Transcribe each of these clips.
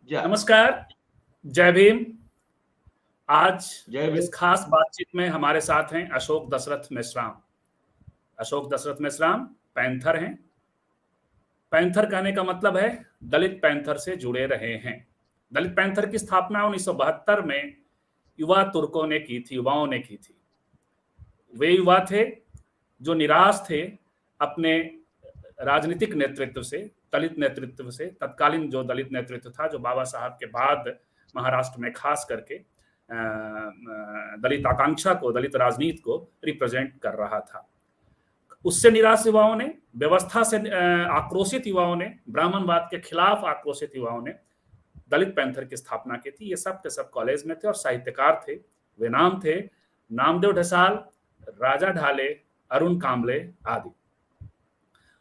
नमस्कार, जय भीम। आज जय भीम। इस खास बातचीत में हमारे साथ हैं अशोक दशरथ मेश्राम। अशोक दशरथ मेश्राम पैंथर हैं। पैंथर कहने का मतलब है दलित पैंथर से जुड़े रहे हैं। दलित पैंथर की स्थापना 1972 में युवा तुर्कों ने की थी, युवाओं ने की थी। वे युवा थे जो निराश थे अपने राजनीतिक नेतृत्व से, दलित नेतृत्व से। तत्कालीन जो दलित नेतृत्व था, जो बाबा साहब के बाद महाराष्ट्र में खास करके दलित आकांक्षा को, दलित राजनीति को रिप्रेजेंट कर रहा था, उससे निराश युवाओं ने, व्यवस्था से आक्रोशित युवाओं ने, ब्राह्मणवाद के खिलाफ आक्रोशित युवाओं ने दलित पैंथर की स्थापना की थी। ये सब के सब कॉलेज में थे और साहित्यकार थे। वे नाम थे नामदेव ढसाल, राजा ढाले, अरुण कांबले आदि।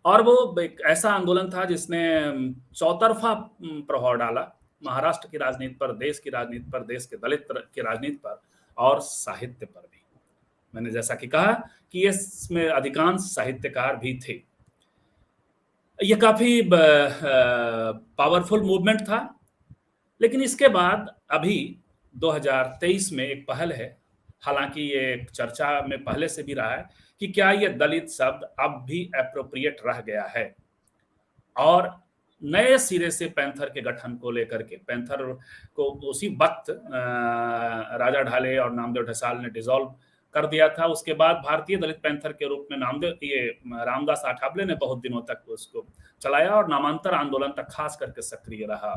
और वो एक ऐसा आंदोलन था जिसने चौतरफा प्रभाव डाला महाराष्ट्र की राजनीति पर, देश की राजनीति पर, देश के दलित की राजनीति पर और साहित्य पर भी। मैंने जैसा कि कहा कि इसमें अधिकांश साहित्यकार भी थे। यह काफी पावरफुल मूवमेंट था। लेकिन इसके बाद अभी 2023 में एक पहल है, हालांकि ये चर्चा में पहले से भी रहा है कि क्या ये दलित शब्द अब भी एप्रोप्रिएट रह गया है, और नए सिरे से पैंथर के गठन को लेकर के, पैंथर को उसी वक्त राजा ढाले और नामदेव ढसाल ने डिसॉल्व कर दिया था। उसके बाद भारतीय दलित पैंथर के रूप में रामदास आठवले ने बहुत दिनों तक उसको चलाया और नामांतर आंदोलन तक खास करके सक्रिय रहा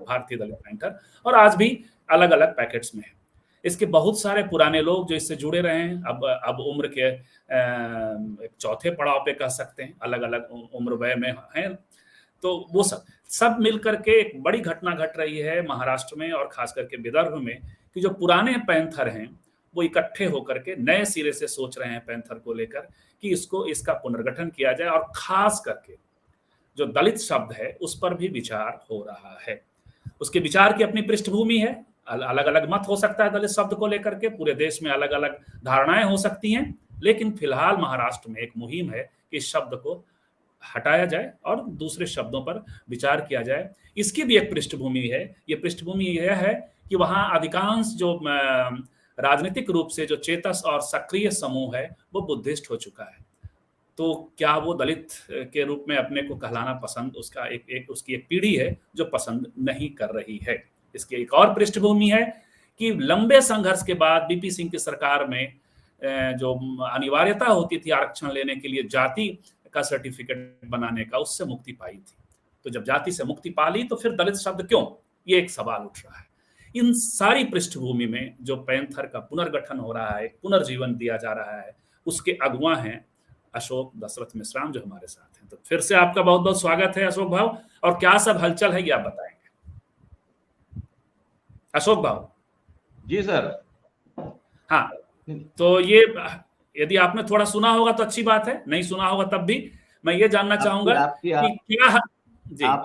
भारतीय दलित पैंथर, और आज भी अलग अलग पैकेट्स में है। इसके बहुत सारे पुराने लोग जो इससे जुड़े रहे हैं, अब उम्र के एक चौथे पड़ाव पे कह सकते हैं, अलग अलग उम्र वय में हैं। तो वो सब मिलकर के एक बड़ी घटना घट रही है महाराष्ट्र में और खास करके विदर्भ में, कि जो पुराने पैंथर हैं वो इकट्ठे होकर के नए सिरे से सोच रहे हैं पैंथर को लेकर कि इसका पुनर्गठन किया जाए, और खास करके जो दलित शब्द है उस पर भी विचार हो रहा है। उसके विचार की अपनी पृष्ठभूमि है, अलग अलग मत हो सकता है दलित शब्द को लेकर के, पूरे देश में अलग अलग धारणाएं हो सकती हैं, लेकिन फिलहाल महाराष्ट्र में एक मुहिम है कि इस शब्द को हटाया जाए और दूसरे शब्दों पर विचार किया जाए। इसकी भी एक पृष्ठभूमि है। ये पृष्ठभूमि यह है कि वहां अधिकांश जो राजनीतिक रूप से जो चेतस और सक्रिय समूह है वो बुद्धिस्ट हो चुका है। तो क्या वो दलित के रूप में अपने को कहलाना पसंद, उसकी एक पीढ़ी है जो पसंद नहीं कर रही है। इसकी एक और पृष्ठभूमि है कि लंबे संघर्ष के बाद बीपी सिंह की सरकार में जो अनिवार्यता होती थी आरक्षण लेने के लिए जाति का सर्टिफिकेट बनाने का, उससे मुक्ति पाई थी। तो जब जाति से मुक्ति पा ली तो फिर दलित शब्द क्यों, ये एक सवाल उठ रहा है। इन सारी पृष्ठभूमि में जो पैंथर का पुनर्गठन हो रहा है, पुनर्जीवन दिया जा रहा है, उसके अगुवा हैं अशोक दशरथ मेश्राम जो हमारे साथ हैं। तो फिर से आपका बहुत बहुत स्वागत है अशोक भाव, और क्या सब हलचल है ये आप बताएंगे अशोक भाव? जी सर। हाँ, तो ये यदि आपने थोड़ा सुना होगा तो अच्छी बात है, नहीं सुना होगा तब भी मैं ये जानना चाहूंगा कि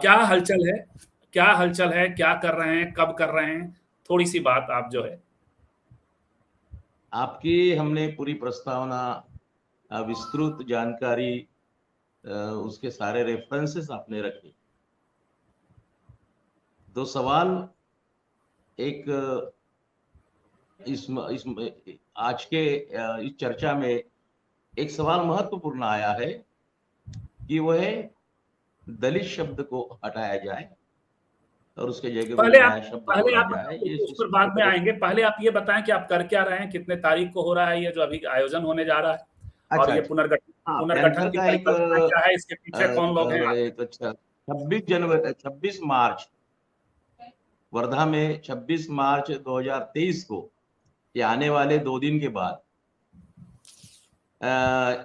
क्या हलचल है, क्या कर रहे हैं, कब कर रहे हैं, थोड़ी सी बात आप जो है। आपकी हमने पूरी प्रस्तावना, विस्तृत जानकारी, उसके सारे रेफरेंसेस आपने रखे। दो सवाल, एक आज के इस चर्चा में एक सवाल महत्वपूर्ण आया है कि वह दलित शब्द को हटाया जाए और उसके जगह नया शब्द जोड़ा जाए। उस पर बाद में आएंगे। पहले आप ये बताएं कि आप कर क्या रहे हैं, कितने तारीख को हो रहा है ये जो अभी आयोजन होने जा रहा है, और ये पुनर्गठन की परिकल्पना क्या है, इसके पीछे कौन लोग हैं? 26 मार्च वर्धा में 26 मार्च 2023 को, ये आने वाले 2 दिन के बाद,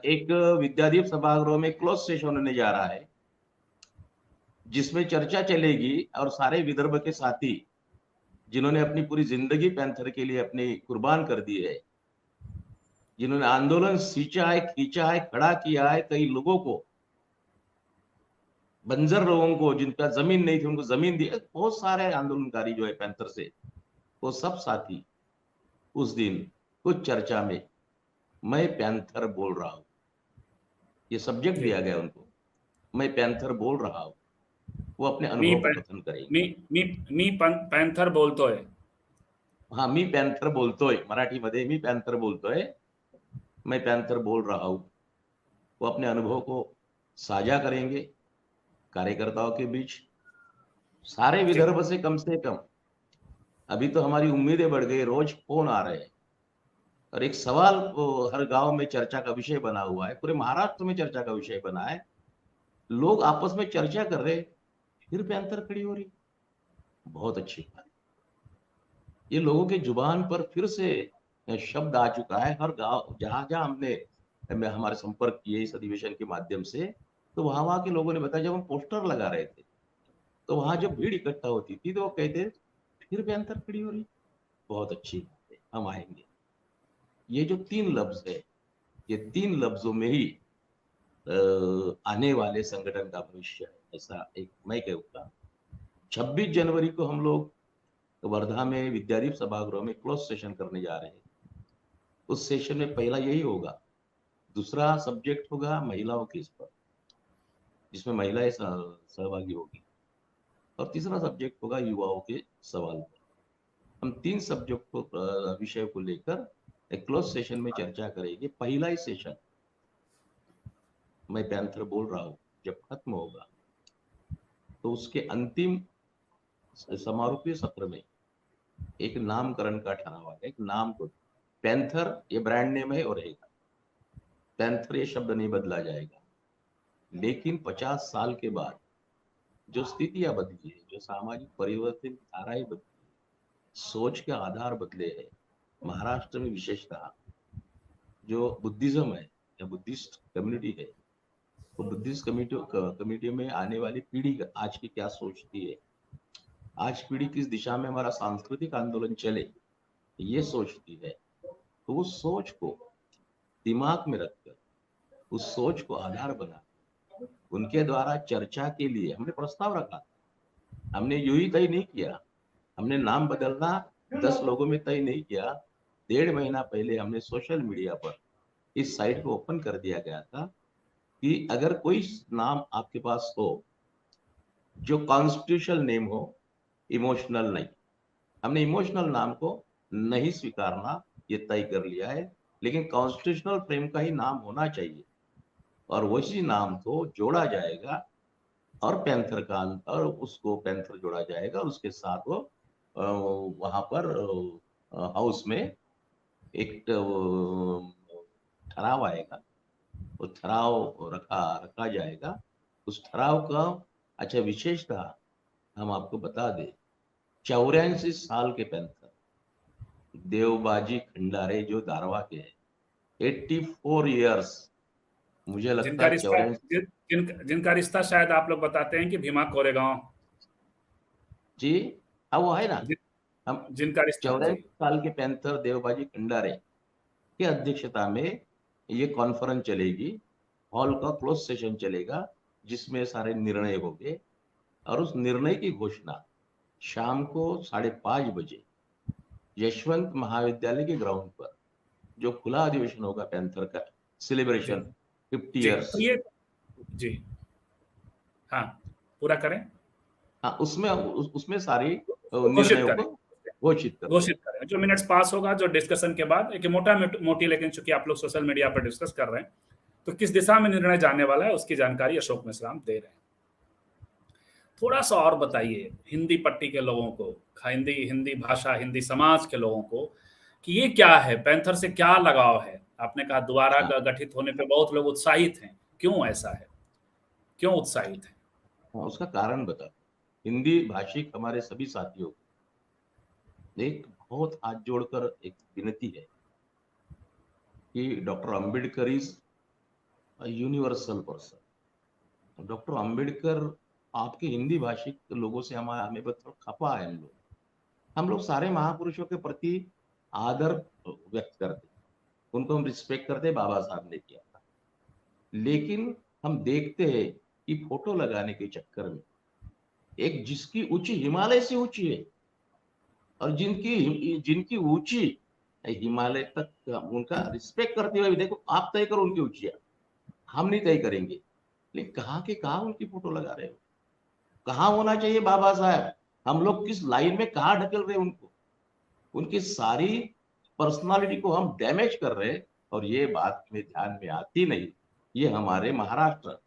एक विद्यादीप सभागृह में क्लोज सेशन होने जा रहा है, जिसमें चर्चा चलेगी और सारे विदर्भ के साथी जिन्होंने अपनी पूरी जिंदगी पैंथर के लिए अपनी कुर्बान कर दी है, जिन्होंने आंदोलन सींचा है, खींचा है, खड़ा किया है, कई लोगों को, बंजर लोगों को जिनका जमीन नहीं थी उनको जमीन दी, बहुत सारे आंदोलनकारी जो है पैंथर से, वो सब साथी उस दिन कुछ चर्चा में मैं पैंथर बोल रहा हूं, ये सब्जेक्ट दिया गया उनको, मैं पैंथर बोल रहा हूं, वो अपने मी अनुभव को कथन करेंगे। मी मी मी पॅन्थर बोलतोय. हाँ, मी पॅन्थर बोलतोय, मराठीमध्ये मी पॅन्थर बोलतोय, मैं पैंथर बोल रहा हूं। वो अपने अनुभव को साझा करेंगे कार्यकर्ताओं के बीच। सारे विदर्भ से कम अभी तो हमारी उम्मीदें बढ़ गई, रोज फोन आ रहे हैं और एक सवाल हर गांव में चर्चा का विषय बना हुआ है, पूरे महाराष्ट्र में चर्चा का विषय बना है। लोग आपस में चर्चा कर रहे, फिर पैंथर खड़ी हो रही, बहुत अच्छी बात। ये लोगों के जुबान पर फिर से शब्द आ चुका है। हर गांव जहां जहां हमने हमारे संपर्क किए इस अधिवेशन के माध्यम से, तो वहां के लोगों ने बताया, जब हम पोस्टर लगा रहे थे तो वहां जब भीड़ इकट्ठा होती थी तो वो कहते फिर पैंथर खड़ी हो रही, बहुत अच्छी बात है, हम आएंगे। ये जो 3 लफ्ज है, ये 3 लफ्जों में ही आने वाले संगठन का भविष्य है, ऐसा एक मैं कहूँगा। 26 जनवरी को हम लोग वर्धा में विद्यादीप सभागृह में क्लोज सेशन करने जा रहे हैं। उस सेशन में पहला यही होगा, दूसरा सब्जेक्ट होगा महिलाओं के इस पर, जिसमें महिलाएं सहभागी होगी, और तीसरा सब्जेक्ट होगा युवाओं के सवाल पर। हम 3 सब्जेक्ट को विषय को लेकर एक क्लोज सेशन में चर्चा करेंगे। पहला ही सेशन मैं पैंथर बोल रहा हूं जब खत्म होगा तो उसके अंतिम समारोपीय सत्र में एक नामकरण का ठहराव है। एक नाम को पैंथर ये ब्रांड नेम है और रहेगा, पैंथर ये शब्द नहीं बदला जाएगा। लेकिन 50 साल के बाद जो स्थितियां बदली है, जो सामाजिक परिवर्तन धाराएं बदली, सोच के आधार बदले हैं, महाराष्ट्र में विशेषतः जो बुद्धिज्म है या बुद्धिस्ट कम्युनिटी है, वो बुद्धिस्ट कम्युनिटी में आने वाली पीढ़ी आज की क्या सोचती है, आज पीढ़ी किस दिशा में हमारा सांस्कृतिक आंदोलन चले, ये सोचती है। तो उस सोच को दिमाग में रखकर, उस सोच को आधार बना उनके द्वारा चर्चा के लिए हमने प्रस्ताव रखा। हमने यूं ही तय नहीं किया, हमने नाम बदलना 10 लोगों में तय नहीं किया। 1.5 महीना पहले हमने सोशल मीडिया पर इस साइट को ओपन कर दिया गया था कि अगर कोई नाम आपके पास हो जो कॉन्स्टिट्यूशनल नेम हो, इमोशनल नहीं। हमने इमोशनल नाम को नहीं स्वीकारना ये तय कर लिया है, लेकिन कॉन्स्टिट्यूशनल फ्रेम का ही नाम होना चाहिए और वही नाम को जोड़ा जाएगा और पैंथर का और उसको पैंथर जोड़ा जाएगा और उसके साथ वो वहां पर हाउस में एक ठहराव आएगा, वो ठहराव रखा जाएगा। उस ठहराव का अच्छा विशेषता हम आपको बता दें, 84 साल के पैंथर देवबाजी खंडारे जो दारवा के हैं, 84 इयर्स, मुझे लगता है 84। जिनका रिश्ता शायद आप लोग बताते हैं कि भीमा कोरेगांव जी हाँ, वो है ना। हम जिनका रिश्ता 84 साल के पैंथर देवबाजी खंडारे की अध्यक्षता में ये कॉन्फ्रेंस चलेगी, हॉल का क्लोज सेशन चलेगा, जिसमें सारे निर्णय होंगे और उस निर्णय की घोषणा शाम को 5:30 बजे यशवंत महाविद्यालय के ग्राउंड पर जो खुला अधिवेशन होगा पैंथर का सेलिब्रेशन 50 इयर्स। तो ये जी हाँ पूरा करें। हाँ, उसमें सारी घोषित निर्णयों करें, को घोषित करें। जो मिनट्स पास होगा, जो डिस्कशन के बाद एक मोटी, लेकिन चूंकि आप लोग सोशल मीडिया पर डिस्कस कर रहे हैं तो किस दिशा में निर्णय जाने वाला है उसकी जानकारी अशोक मिश्राम दे रहे हैं। थोड़ा सा और बताइए हिंदी पट्टी के लोगों को, हिंदी भाषा, हिंदी समाज के लोगों को कि ये क्या है, पैंथर से क्या लगाव है। आपने कहा दोबारा गठित होने पे बहुत लोग उत्साहित हैं, क्यों ऐसा है, क्यों उत्साहित है? हाँ, उसका कारण बता। हिंदी भाषिक हमारे सभी साथियों को एक बहुत हाथ जोड़कर एक विनती है कि doctor Ambedkar is universal person. Doctor Ambedkar आपके हिंदी भाषिक लोगों से हमें बहुत खपा है। हम लोग सारे महापुरुषों के प्रति आदर व्यक्त करते, उनको हम रिस्पेक्ट करते, बाबा साहब ने किया था। लेकिन हम देखते हैं कि फोटो लगाने के चक्कर में एक जिसकी ऊंची हिमालय से ऊंची है और जिनकी ऊंची हिमालय तक, उनका रिस्पेक्ट करते हुए देखो आप तय करो उनकी ऊंचियां, हम नहीं तय करेंगे। लेकिन कहाँ के कहाँ उनकी फोटो लगा रहे हो। कहाँ होना चाहिए बाबा साहब, हम लोग किस लाइन में कहाँ ढकेल रहे हैं उनको, उनकी सारी पर्सनालिटी को हम डैमेज कर रहे हैं, और ये बात में ध्यान में आती नहीं। ये हमारे महाराष्ट्र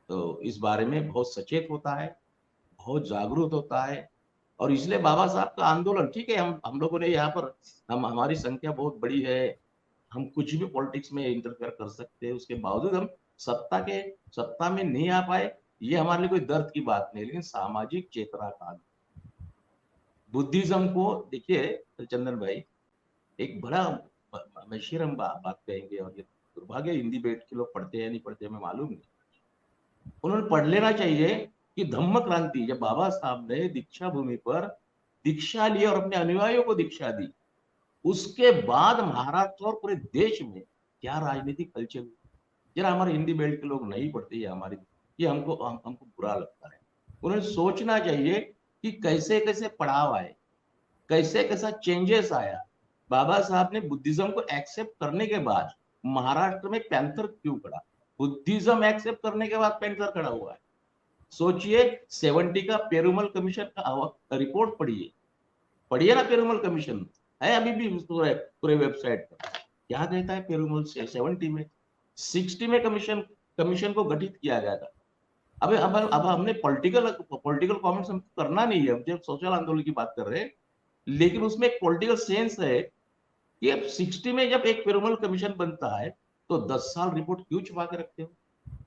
तो इस बारे में बहुत सचेत होता है, बहुत जागरूक होता है। और इसलिए बाबा साहब का आंदोलन, ठीक है, हम लोगों ने यहाँ पर, हम हमारी संख्या बहुत बड़ी है, हम कुछ भी पॉलिटिक्स में इंटरफेयर कर सकते हैं, उसके बावजूद हम सत्ता में नहीं आ पाए, ये हमारे लिए कोई दर्द की बात नहीं, लेकिन सामाजिक चेतना का, बुद्धिज्म को देखिए चंदन भाई, एक बड़ा मशहूर हम बात कहेंगे, और ये दुर्भाग्य हिंदी बेल्ट के लोग पढ़ते हैं नहीं पढ़ते हमें मालूम नहीं, उन्होंने पढ़ लेना चाहिए कि धम्म क्रांति, जब बाबा साहब ने दीक्षा भूमि पर दीक्षा ली और अपने अनुयायियों को दीक्षा दी, उसके बाद महाराष्ट्र और पूरे देश में क्या राजनीतिक हलचल हुई। जरा हमारे हिंदी बेल्ट के लोग नहीं पढ़ते, ये हमारी, ये हमको बुरा लगता है। उन्हें सोचना चाहिए कि कैसे कैसे पड़ाव आए, कैसे कैसा चेंजेस आया। बाबा साहब ने बुद्धिज्म को एक्सेप्ट करने के बाद महाराष्ट्र में पैंथर क्यों खड़ा, बुद्धिज्म एक्सेप्ट करने के बाद पैंथर खड़ा हुआ है। सोचिए 70 का पेरुमल कमीशन का रिपोर्ट पढ़िए ना, पेरुमल कमीशन है अभी भी पूरे वेबसाइट पर, क्या कहता है पेरुमल से 70 में, 60 में कमीशन को गठित किया गया था। अब हमने पॉलिटिकल कमेंट्स हम करना नहीं है, हम जब सोशल आंदोलन की बात कर रहे हैं, लेकिन उसमें एक पॉलिटिकल सेंस है कि अब 60 में जब एक पेरुमल कमीशन बनता है तो 10 साल रिपोर्ट क्यों छुपा के रखते हो।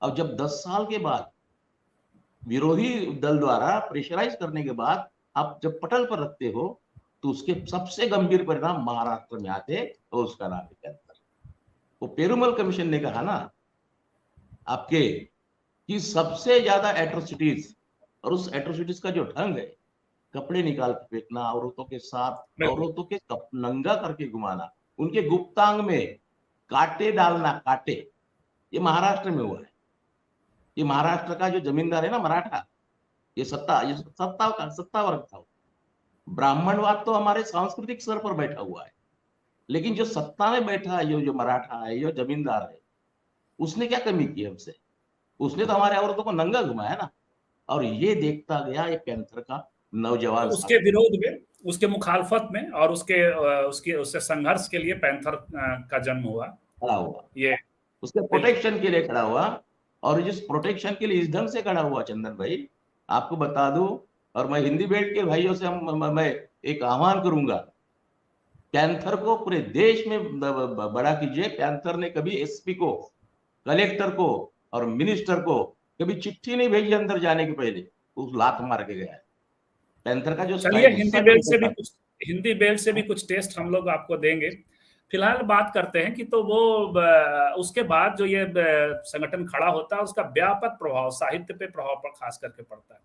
अब जब 10 साल के बाद विरोधी दल द्वारा प्रेशराइज करने के बाद आप जब पटल पर रखते हो, तो उसके सबसे गंभीर परिणाम महाराष्ट्र में आते, तो उसका नाम है कैंसर। वो पेरुमल कमीशन ने कहा ना आपके कि सबसे ज्यादा एट्रोसिटीज, और उस एट्रोसिटीज का जो ढंग है, कपड़े निकाल के फेंकना, औरतों के साथ औरतों के नंगा करके घुमाना, उनके गुप्तांग में कांटे डालना, कांटे, ये महाराष्ट्र में हुआ है। ये महाराष्ट्र का जो जमींदार है ना मराठा, ये सत्ता वर्ग था। ब्राह्मणवाद तो हमारे सांस्कृतिक स्तर पर बैठा हुआ है, लेकिन जो सत्ता में बैठा है, जो मराठा है, जो जमींदार है, उसने क्या कमी की हमसे, उसने तो हमारे औरतों को नंगा घुमाया ना। और ये देखता गया ये पैंथर का नौजवान, उसके विरोध में, उसके मुखालफत में और उससे संघर्ष के लिए पैंथर का जन्म हुआ, खड़ा हुआ, ये उसके प्रोटेक्शन के लिए खड़ा हुआ। और जिस प्रोटेक्शन के लिए इस ढंग से खड़ा हुआ चंदन भाई, आपको बता दूं, और मैं हिंदी बेल्ट के भाइयों से मैं एक आह्वान करूंगा, पैंथर को पूरे देश में बड़ा कीजिए। पैंथर ने कभी एसपी को, कलेक्टर को और मिनिस्टर को कभी चिट्ठी नहीं भेजी अंदर जाने के पहले, उस लात मार के गया है। पैंथर का जो चलिए, गुस्सा हिंदी बेल्ट से भी कुछ टेस्ट हम लोग आपको देंगे। फिलहाल बात करते हैं कि तो वो उसके बाद जो ये संगठन खड़ा होता है, उसका व्यापक प्रभाव साहित्य पे प्रभाव पर खास करके पड़ता है।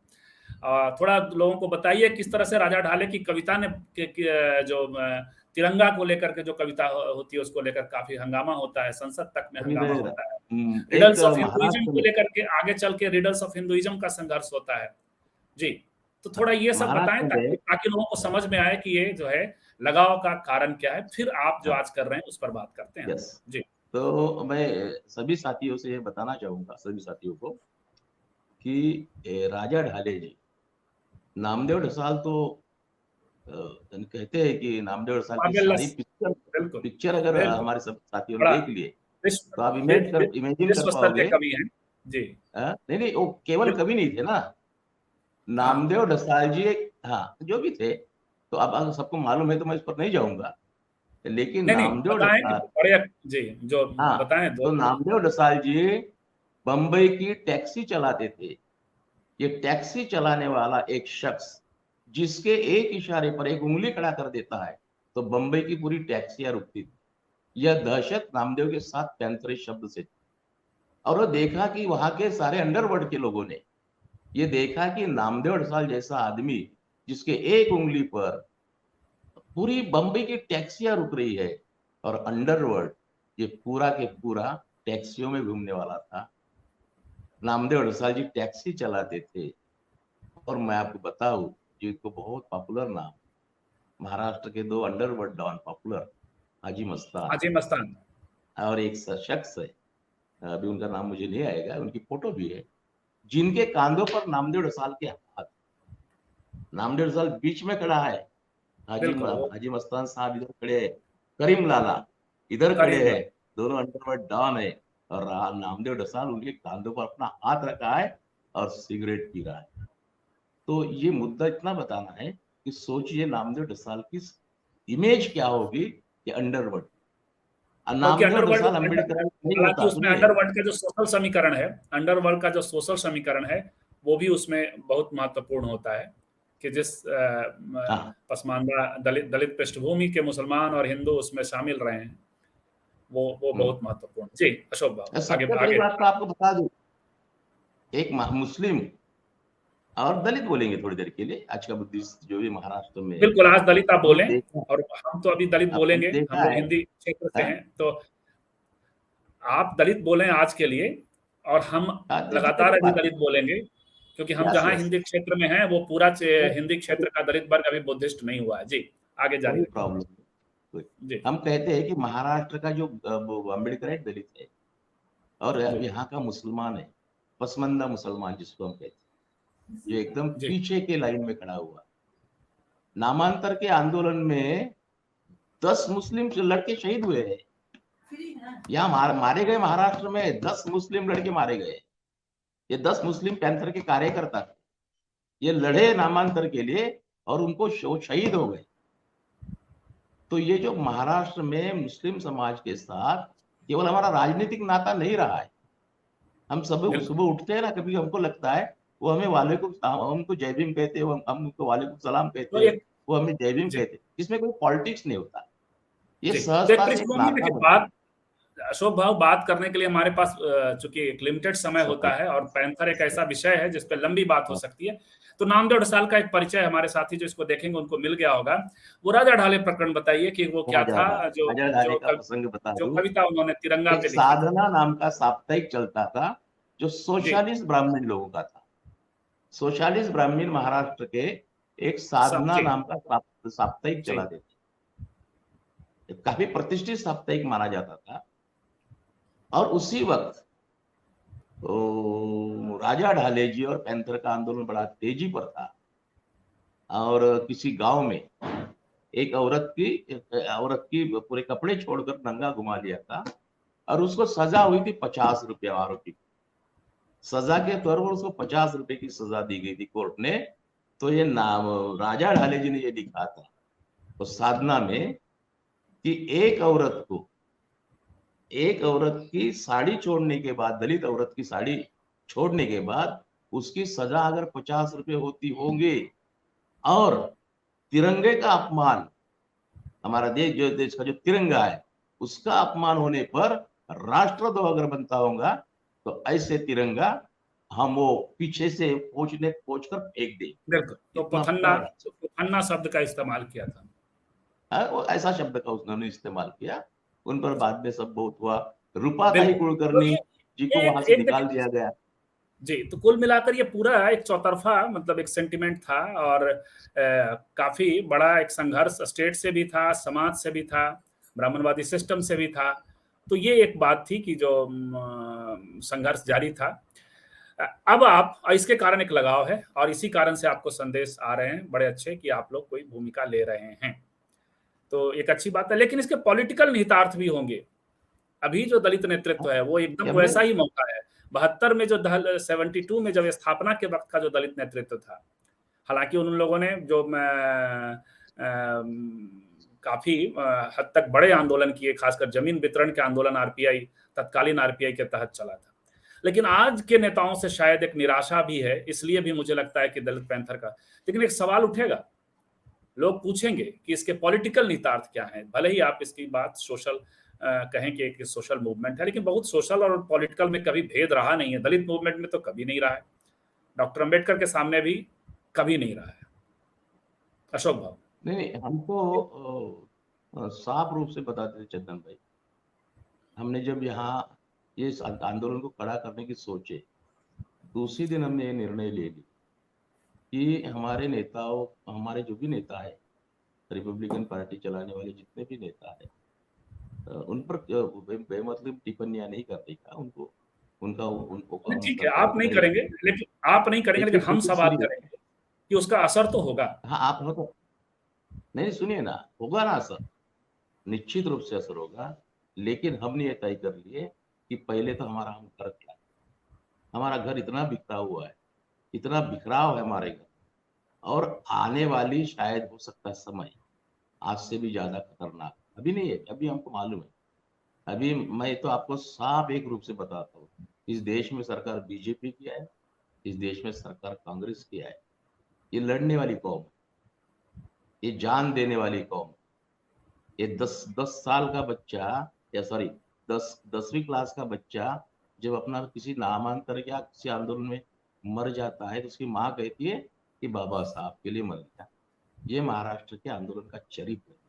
थोड़ा लोगों को बताइए किस तरह से राजा ढाले की कविता ने जो तिरंगा को लेकर के जो कविता होती है उसको लेकर काफी हंगामा होता है, संसद तक में हंगामा होता है। रिडल्स ऑफ हिंदुइज्म को लेकर के आगे चल के रिडल्स ऑफ हिंदुइज्म का संघर्ष होता है। जी, तो थोड़ा ये सब बताएं ताकि लोगों को समझ में आए कि ये जो है लगाव का कारण क्या है, फिर आप जो आज कर रहे हैं उस पर बात करते हैं। जी, तो मैं सभी साथियों से ये बताना चाहूंगा, सभी साथियों को, कि राजा ढाले जी, नामदेव ढसाल तो कहते हैं कि नामदेव ढसाल की सारी पिक्चर अगर हमारे सब साथियों ने देख लिए तो आप इमेजिन कर पाओगे कवि हैं जी। नहीं, वो केवल कवि नहीं थे ना, नामदेव ढसाल जी एक, हाँ जो भी थे, तो अब सबको मालूम है तो मैं इस पर नहीं जाऊंगा, लेकिन नामदेव ढसाल जी जो बताएं तो नामदेव ढसाल जी बंबई की टैक्सी चलाते थे। ये टैक्सी चलाने वाला एक शख्स जिसके एक इशारे पर एक उंगली खड़ा कर देता है तो बंबई की पूरी टैक्सियां रुकती थी। यह दहशत नामदेव के साथ पैंथर शब्द से, और वो देखा कि वहां के सारे अंडरवर्ल्ड के लोगों ने ये देखा कि नामदेव ढसाल जैसा आदमी जिसके एक उंगली पर पूरी बंबई की टैक्सियां रुक रही है, और अंडरवर्ल्ड ये पूरा के पूरा टैक्सियों में घूमने वाला था। नामदेव ढसाल जी टैक्सी चलाते थे, और मैं आपको बताऊं जिनको बहुत पॉपुलर नाम, महाराष्ट्र के 2 underworld don popular, Haji Mastan और एक शख्स है, अभी उनका नाम मुझे नहीं आएगा, उनकी फोटो भी है, जिनके कांधों पर नामदेव ढसाल के हाथ, नामदेव ढसाल बीच में खड़ा है, बिल्कुल वो हाजी मस्तान साहब इधर खड़े हैं, करीम लाला इधर खड़े करीम हैं, लाला। दोनों अंडरवर्ल्ड डॉन है, और नामदेव ढसाल उनके कांधों पर अपना हाथ रखा है और सिगरेट पी रहा है। तो ये मुद्दा इतना बताना है कि सोचिए नामदेव ढसाल की इमेज क्या होगी कि अंडरवर्ल्ड, बल्कि नामदेव अंडरवर्ल्ड ढसाल अम्बेडकर नहीं हालांकि होता, उसमें सुनिए। अंडरवर्ल्ड का जो सोशल समीकरण है, अंडरवर्ल्ड का जो सोशल समीकरण है वो भी उसमें बहुत महत्वपूर्ण होता है कि जिस हाँ, पसमानदा दलित दलित पृष्ठभूमि के मुसलमान और हिंदू उसमें शामिल रहे हैं, वो बहुत महत्वपूर्ण। जी अशोक बाबू आगे सबसे बड़ी आगे। बात तो आपको बता दूं, एक मुस्लिम और दलित बोलेंगे थोड़ी देर के लिए, आज का बुद्धिस्ट जो भी महाराष्ट्र में है, बिल्कुल आज दलित आप हमने बोलें, देखा, और हम तो अभी दलित हमने बोलेंगे, हम देखा लोग है। हिंदी क्षेत्र से हाँ? हैं, तो आप दलित बोलें आज के लिए, और हम ठीक है, लगातार कोई अभी बात दलित नहीं। बोलेंगे, क्योंकि हम यस जहां यस, हिंदी क्षेत्र में हैं वो पूरा कोई हिंदी क्षेत्र का दलित वर्ग अभी बुद्धिस्ट नहीं हुआ है। जी आगे जारी कोई रखिए। प्रॉब्लम नहीं, कोई। जी हम कहते हैं कि महाराष्ट्र का जो वो अम्बेडकर है, दलित है, और जी यहाँ का मुसलमान है, पसमंदा मुसलमान जिसको हम कहते हैं, जो एकदम जी पीछे के लाइन में खड़ा हुआ। नामांतर के आंदोलन में 10 मुस्लिम लड़के शहीद हुए हैं। यहाँ मारे गए, महाराष्ट्र में 10 मुस्लिम लड़के मारे गए। ये 10 मुस्लिम पैंथर के कार्यकर्ता थे, ये लड़े नामांतर के लिए और उनको शहीद हो गए। तो ये जो महाराष्ट्र में मुस्लिम समाज के साथ केवल हमारा राजनीतिक नाता नहीं रहा है। हम सब बिल्कुल। सुबह उठते हैं ना, कभी हमको लगता है वो हमें वालेकुम, हम उनको जय भीम कहते हैं, हम उनको वालेकुम सलाम तो कहते हैं, एक वो हमें जय भीम जी कहते हैं, इसमें कोई पॉलिटिक्स नहीं होता। ये जी तो एक सहजता से एक पृष्ठभूमि नाता देखिए, बनता बात अशोक भाव बात करने के लिए हमारे पास चूंकि एक लिमिटेड समय है। होता है, और पैंथर एक ऐसा विषय है जिस पे लंबी बात हो सकती है, तो नामदेव ढसाल का एक परिचय हमारे साथी जो इसको देखेंगे उनको मिल गया होगा। वो राजा ढाले प्रकरण बताइए कि वो क्या था, जो राजा ढाले जो का प्रसंग बता जो दूं, कविता उन्होंने तिरंगा एक पे लिखी थी। साधना नाम का साप्ताहिक चलता था, जो जी सोशलिस्ट ब्राह्मण लोगों का था। सोशलिस्ट ब्राह्मण महाराष्ट्र के एक सब साधना जी नाम का साप्ताहिक जी चलाते थे, काफी प्रतिष्ठित साप्ताहिक माना जाता था। और उसी वक्त राजा ढाले जी और पैंथर का आंदोलन बड़ा तेजी पर था, और किसी गांव में एक औरत की पूरे कपड़े छोड़कर नंगा घुमा लिया था, और उसको सजा हुई थी 50 रुपया, आरोपी सजा के तौर पर उसको 50 रुपए की सजा दी गई थी कोर्ट ने। तो ये नाम राजा ढाले जी ने ये लिखा था तो साधना में कि एक औरत की साड़ी छोड़ने के बाद, दलित औरत की साड़ी छोड़ने के बाद उसकी सजा अगर 50 रुपए होती होंगे, और तिरंगे का अपमान, हमारा देश का जो तिरंगा है उसका अपमान होने पर राष्ट्रध्वज अगर बनता होगा, तो ऐसे तिरंगा हम वो पीछे से पोंछ कर फेंक दे। बिल्कुल। तो इतना बड़ा, पुथन्ना शब्द का इस्तेमाल किया था। वो ऐसा शब्द का उन्होंने इस्तेमाल किया। उन पर बाद में सब बहुत हुआ, रूपाताई बिल्कुल। तो कुलकर्णी जी को ये वहां एक से एक निकाल देखिए दिया गया। जी, तो कुल मिलाकर ये पूरा एक चौतरफा मतलब एक सेंटिमेंट था, और काफी बड़ा एक संघर्ष स्टेट से भी था, समाज से भी था, ब्राह्मणवादी सिस्टम से भी था। तो ये एक बात थी कि जो संघर्ष जारी था। अब आप इसके कारण एक लगाव है, और इसी कारण से आपको संदेश आ रहे हैं बड़े अच्छे कि आप लोग कोई भूमिका ले रहे हैं, तो एक अच्छी बात है। लेकिन इसके पॉलिटिकल निहितार्थ भी होंगे। अभी जो दलित नेतृत्व है वो एकदम हमने वैसा ही मौका है। 72 में जो 72 में जब स्थापना के वक्त का जो दलित नेतृत्व था, हालांकि उन लोगों ने जो काफी हद तक बड़े आंदोलन किए, खासकर जमीन वितरण के आंदोलन आरपीआई, तत्कालीन आरपीआई के तहत चला था। लेकिन आज के नेताओं से शायद एक निराशा भी है, इसलिए भी मुझे लगता है कि दलित पैंथर का। लेकिन एक सवाल उठेगा, लोग पूछेंगे कि इसके पॉलिटिकल निहितार्थ क्या हैं। भले ही आप इसकी बात सोशल कहें कि एक सोशल मूवमेंट है, लेकिन बहुत सोशल और पॉलिटिकल में कभी भेद रहा नहीं है। दलित मूवमेंट में तो कभी नहीं रहा है, डॉक्टर अंबेडकर के सामने भी कभी नहीं रहा है। अशोक भाव। नहीं, हमको साफ रूप से बताते थे चंदन भाई, हमने जब यहाँ ये इस आंदोलन को खड़ा करने की सोचे, तो उसी दिन हमने ये निर्णय ले ली कि हमारे नेताओं, हमारे जो भी नेता है, रिपब्लिकन पार्टी चलाने वाले जितने भी नेता है, उन पर बेमतलब टिप्पणियां नहीं करने का, उनको उनका उनको ठीक है, आप नहीं करेंगे, लेकिन हम सवाल करेंगे कि उसका असर तो होगा। हाँ, आप हो तो नहीं, सुनिए ना, होगा ना असर, निश्चित रूप से असर होगा। लेकिन हमने ये तय कर लिए कि पहले तो हमारा हम घर क्या, हमारा घर इतना बिखरा हुआ है, इतना बिखराव है हमारे घर, और आने वाली शायद हो सकता है समय आज से भी ज्यादा खतरनाक, अभी नहीं है, अभी हमको मालूम है। अभी मैं तो आपको साफ एक रूप से बताता हूँ, इस देश में सरकार बीजेपी की है, इस देश में सरकार कांग्रेस की है। ये लड़ने वाली कौम, ये जान देने वाली कौम, ये 10 साल का बच्चा, या सॉरी 10वीं क्लास का बच्चा जब अपना किसी नामांतर या किसी आंदोलन में मर जाता है तो उसकी माँ कहती है कि बाबा साहब के लिए मर गया। ये महाराष्ट्र के आंदोलन का चरित्र है।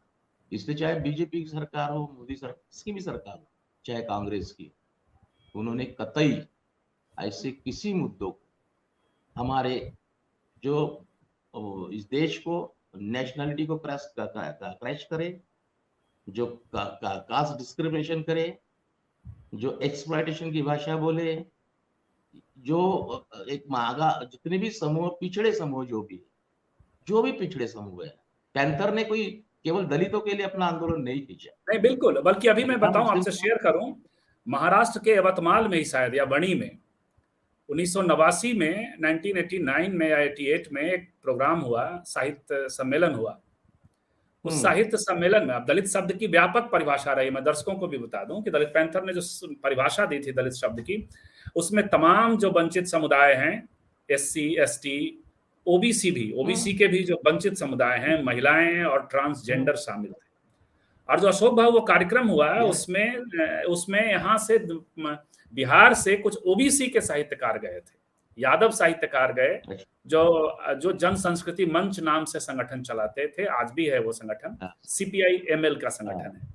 इसलिए चाहे बीजेपी की सरकार हो, मोदी सरकार, किसी भी सरकार हो, चाहे कांग्रेस की, उन्होंने कतई ऐसे किसी मुद्दों को, हमारे जो इस देश को, नेशनलिटी को क्रैश करे, जो कास्ट डिस्क्रिमिनेशन करे, जो एक्सप्लॉयटेशन की भाषा बोले, जो एक मागा, जितने भी समूह, पिछड़े समूह, जो भी पिछड़े समूह है, पैंथर ने कोई केवल दलितों के लिए अपना आंदोलन नहीं खींचा। नहीं, बिल्कुल, बल्कि अभी मैं बताऊं, मुस्लिम, आपसे शेयर करूं, महाराष्ट्र के यवतमाल में ही शायद, या बणी में 1989 में, 1989 में या 88 में एक प्रोग्राम हुआ, साहित्य सम्मेलन हुआ। उस साहित्य सम्मेलन में, अब दलित शब्द की व्यापक परिभाषा रही, मैं दर्शकों को भी बता दूं कि दलित पैंथर ने जो परिभाषा दी थी दलित शब्द की, उसमें तमाम जो वंचित समुदाय हैं, SC ST OBC भी, OBC के भी जो वंचित समुदाय हैं, महिलाएं और ट्रांसजेंडर शामिल थे। और जो अशोक भाव वो कार्यक्रम हुआ है, उसमें यहाँ से बिहार से कुछ OBC के साहित्यकार गए थे, यादव साहित्यकार गए, जो जन संस्कृति मंच नाम से संगठन चलाते थे, आज भी है वो संगठन, CPI ML का संगठन है।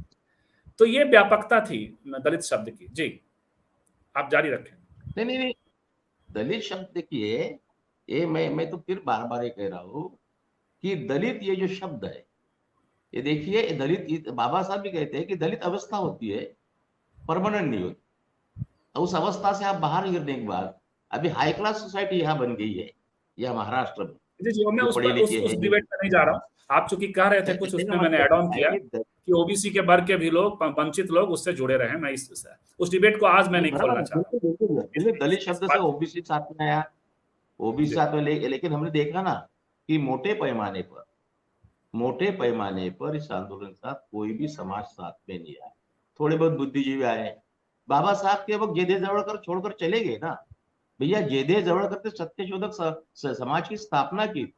तो ये व्यापकता थी दलित शब्द की। जी, आप जारी रखें। नहीं, दलित शब्द देखिए, ये मैं तो फिर बार बार ये कह रहा हूँ कि दलित ये जो शब्द है, ये देखिए, दलित, बाबा साहब भी कहते हैं कि दलित अवस्था होती है, परमानेंट नहीं होती। उस अवस्था से आप बाहर गिरने के बाद, अभी हाई क्लास सोसाइटी यहाँ बन गई है, या महाराष्ट्र में, जी, मैं उस डिबेट में नहीं जा रहा हूँ। आप चूंकि कह रहे थे कुछ, उसमें मैंने ऐड ऑन किया कि OBC के वर्ग के भी लोग, वंचित लोग उससे जुड़े रहे। मैं उस डिबेट को आज मैं नहीं खोलना चाहता। दलित शब्द से OBC साथ में आया, OBC साथ में, लेकिन हमने देखा ना कि मोटे पैमाने पर इस आंदोलन के साथ कोई भी समाज साथ में नहीं आया। थोड़े बहुत बुद्धिजीवी आए, बाबा साहब के वक्त जेदे जवड़कर छोड़कर चले गए ना भैया। जेदे जवड़कर तो सत्यशोधक समाज की स्थापना की,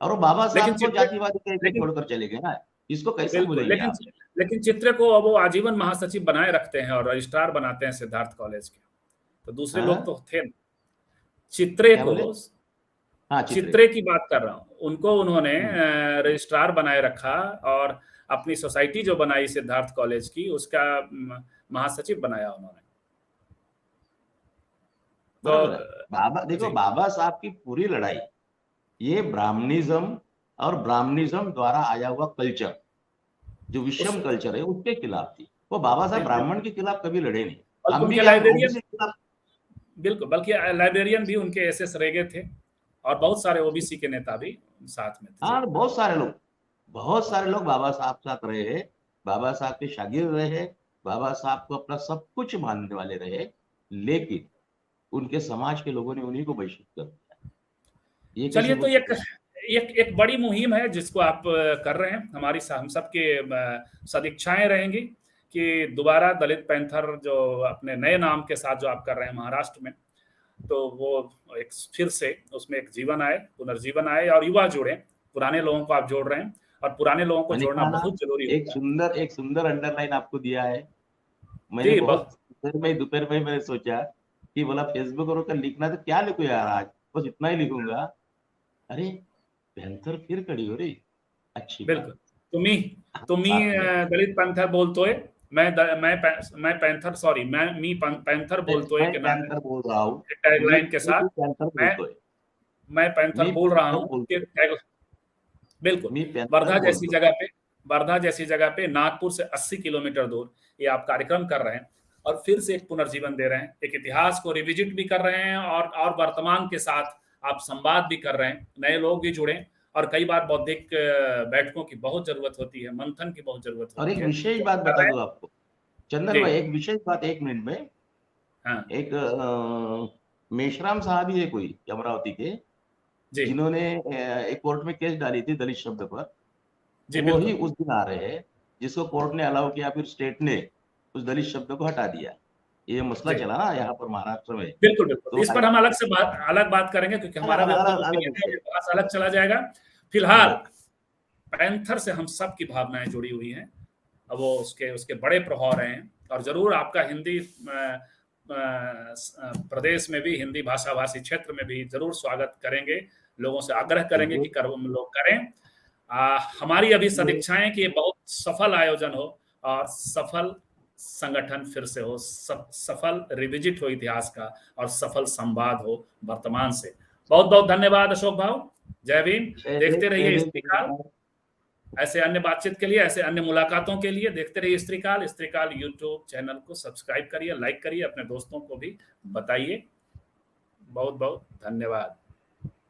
और वो बाबा साहब को जातिवादी छोड़कर चले गए ना, इसको कैसे भूलेंगे आप? लेकिन चित्रे को अब वो आजीवन महासचिव बनाए रखते हैं और रजिस्ट्रार बनाते हैं सिद्धार्थ कॉलेज के। तो दूसरे लोग तो थे, चित्रे को, चित्रे की बात कर रहा हूँ, उनको उन्होंने रजिस्ट्रार बनाए रखा, और अपनी सोसाइटी जो बनाई सिद्धार्थ कॉलेज की, उसका महासचिव बनाया उन्होंने। तो देखो, बाबा साहब की पूरी लड़ाई ये ब्राह्मणिज्म और ब्राह्मणिज्म द्वारा आया हुआ कल्चर, जो विषम कल्चर है, उसके खिलाफ थी। वो बाबा साहब ब्राह्मण के खिलाफ कभी लड़े नहीं। हम भी लाइब्रेरियन, बिल्कुल, बल्कि लाइब्रेरियन भी उनके SS रेगे थे, और बहुत सारे OBC के नेता भी साथ में थे। हाँ, बहुत सारे लोग बाबा साहब साथ रहे हैं, बाबा साहब के शागिर्द रहे, बाबा साहब को अपना सब कुछ मानने वाले रहे, लेकिन उनके समाज के लोगों ने उन्हीं को बहिष्कृत कर दिया। चलिए, तो एक बड़ी मुहिम है जिसको आप कर रहे हैं, हम सबके सदिच्छाएं रहेंगी कि दोबारा दलित पैंथर जो अपने नए नाम के साथ जो आप कर रहे हैं महाराष्ट्र में, तो वो एक फिर से उसमें एक जीवन आए, पुनर्जीवन आए, और युवा जुड़े। पुराने लोगों को आप जोड़ रहे हैं, और पुराने लोगों को जोड़ना बहुत जरूरी है। एक सुंदर अंडरलाइन आपको दिया है। मैंने दोपहर में मैंने सोचा कि बोला फेसबुक और लिखना तो क्या लिखूं यार, आज बस इतना ही लिखूंगा। अरे पैंथर फिर खड़ी हो रही, अच्छी। बिल्कुल, तुम्ही दलित पैंथर बोलतोय, मैं पैंथर, सॉरी, मैं पैंथर बोलतोय के नाम बोल रहा हूँ, टैगलाइन के साथ मैं पैंथर बोल रहा हूँ। बिल्कुल, वर्धा जैसी जगह पे नागपुर से 80 किलोमीटर दूर ये आप कार्यक्रम कर रहे हैं, और फिर से एक पुनर्जीवन दे रहे हैं, एक इतिहास को रिविजिट भी कर रहे हैं और वर्तमान के साथ आप संवाद भी कर रहे हैं। नए लोग भी जुड़े, और कई बार बौद्धिक बैठकों की बहुत जरूरत होती है, मंथन की बहुत जरूरत और होती एक है, विशेष तो बात कर बता रहे दूं आपको चंदन हैं। भाई, जी। एक विशेष बात 1 मिनट में। हाँ एक मेश्राम साहब ही है कोई अमरावती के, जी जिन्होंने एक कोर्ट में केस डाली थी दलित शब्द पर। जी वो ही बिल्कुल उस दिन आ रहे हैं जिसको कोर्ट ने अलाउ किया, फिर स्टेट ने उस दलित शब्द को हटा दिया। ये मसला जी चला ना यहाँ पर महाराष्ट्र में। बिल्कुल बिल्कुल, तो इस पर हम अलग बात करेंगे, क्योंकि अलग हमारा भी अपना अलग अलग ओपिनियन है, विषय। ये थोड़ा सा अलग चला जाएगा। फिलहाल पैंथर से हम सब की भावनाएं जुड़ी हुई हैं। अब वो उसके उसके बड़े प्रभाव रहे हैं, और जरूर आपका हिंदी प्रदेश में भी, हिंदी भाषा भाषी क्षेत्र में भी जरूर स्वागत करेंगे। लोगों से आग्रह करेंगे कि लोग करें। हमारी अभी सदिच्छाएं कि ये बहुत सफल आयोजन हो, और सफल संगठन फिर से हो, सफल रिविजिट हो इतिहास का, और सफल संवाद हो वर्तमान से। बहुत बहुत धन्यवाद अशोक भाव। जय भीम। देखते रहिए स्त्रीकाल। ऐसे अन्य बातचीत के लिए, ऐसे अन्य मुलाकातों के लिए देखते रहिए स्त्रीकाल। स्त्रीकाल यूट्यूब चैनल को सब्सक्राइब करिए, लाइक करिए, अपने दोस्तों को भी बताइए। बहुत बहुत धन्यवाद।